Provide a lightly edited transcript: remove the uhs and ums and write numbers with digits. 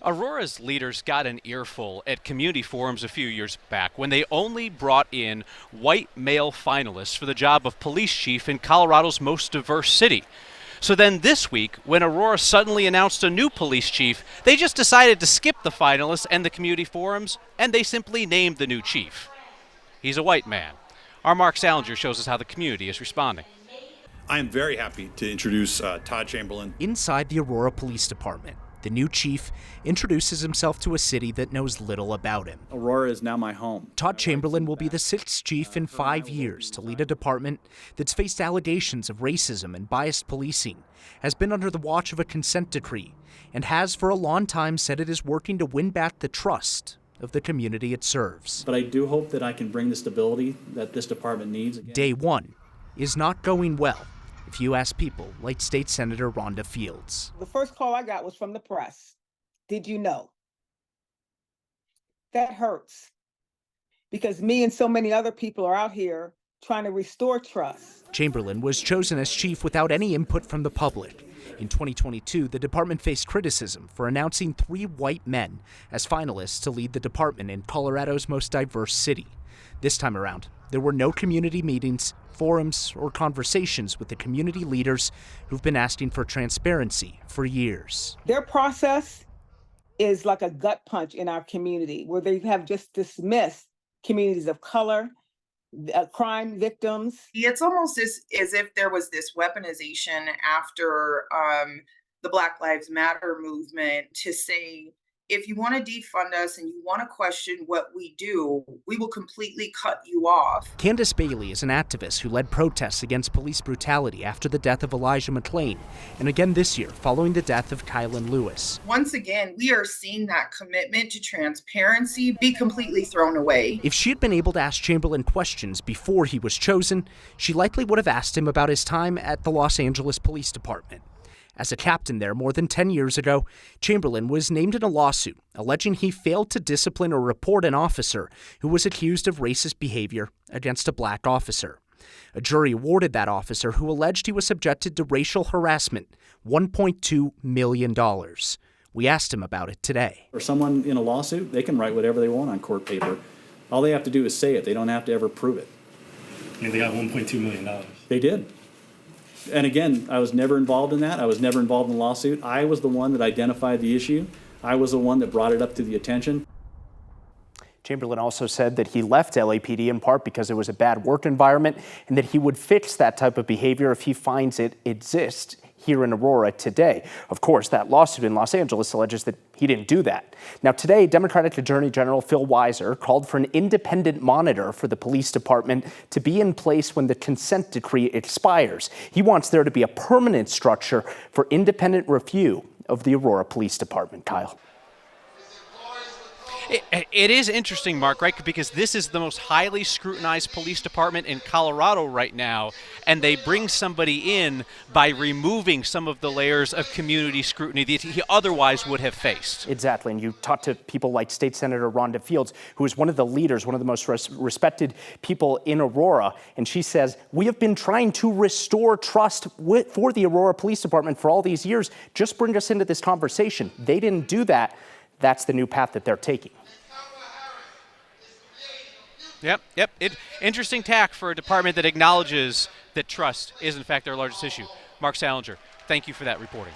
Aurora's leaders got an earful at community forums a few years back when they only brought in white male finalists for the job of police chief in Colorado's most diverse city. So then this week, when Aurora suddenly announced a new police chief, they just decided to skip the finalists and the community forums, and they simply named the new chief. He's a white man. Our Mark Salinger shows us how the community is responding. I am very happy to introduce Todd Chamberlain. Inside the Aurora Police Department, the new chief introduces himself to a city that knows little about him. Aurora is now my home. Todd Chamberlain will be the sixth chief in 5 years to lead a department that's faced allegations of racism and biased policing, has been under the watch of a consent decree, and has for a long time said it is working to win back the trust of the community it serves. But I do hope that I can bring the stability that this department needs. Day one is not going well, if you ask people like State Senator Rhonda Fields. The first call I got was from the press. Did you know? That hurts because me and so many other people are out here trying to restore trust. Chamberlain was chosen as chief without any input from the public. In 2022, the department faced criticism for announcing 3 white men as finalists to lead the department in Colorado's most diverse city. This time around, there were no community meetings, forums, or conversations with the community leaders who've been asking for transparency for years. Their process is like a gut punch in our community where they have just dismissed communities of color, crime victims. It's almost as if there was this weaponization after the Black Lives Matter movement to say, if you want to defund us and you want to question what we do, we will completely cut you off. Candace Bailey is an activist who led protests against police brutality after the death of Elijah McClain, and again this year following the death of Kylan Lewis. Once again, we are seeing that commitment to transparency be completely thrown away. If she had been able to ask Chamberlain questions before he was chosen, she likely would have asked him about his time at the Los Angeles Police Department. As a captain there more than 10 years ago, Chamberlain was named in a lawsuit alleging he failed to discipline or report an officer who was accused of racist behavior against a black officer. A jury awarded that officer, who alleged he was subjected to racial harassment, $1.2 million. We asked him about it today. For someone in a lawsuit, they can write whatever they want on court paper. All they have to do is say it. They don't have to ever prove it. And they got $1.2 million. They did. And again, I was never involved in that. I was never involved in the lawsuit. I was the one that identified the issue. I was the one that brought it up to the attention. Chamberlain also said that he left LAPD in part because it was a bad work environment, and that he would fix that type of behavior if he finds it exists here in Aurora today. Of course, that lawsuit in Los Angeles alleges that he didn't do that. Now today, Democratic Attorney General Phil Weiser called for an independent monitor for the police department to be in place when the consent decree expires. He wants there to be a permanent structure for independent review of the Aurora Police Department. Kyle. It is interesting, Mark, right? Because this is the most highly scrutinized police department in Colorado right now, and they bring somebody in by removing some of the layers of community scrutiny that he otherwise would have faced. Exactly, and you talk to people like State Senator Rhonda Fields, who is one of the leaders, one of the most respected people in Aurora, and she says, we have been trying to restore trust for the Aurora Police Department for all these years. Just bring us into this conversation. They didn't do that. That's the new path that they're taking. Yep. Interesting tack for a department that acknowledges that trust is, in fact, their largest issue. Mark Salinger, thank you for that reporting.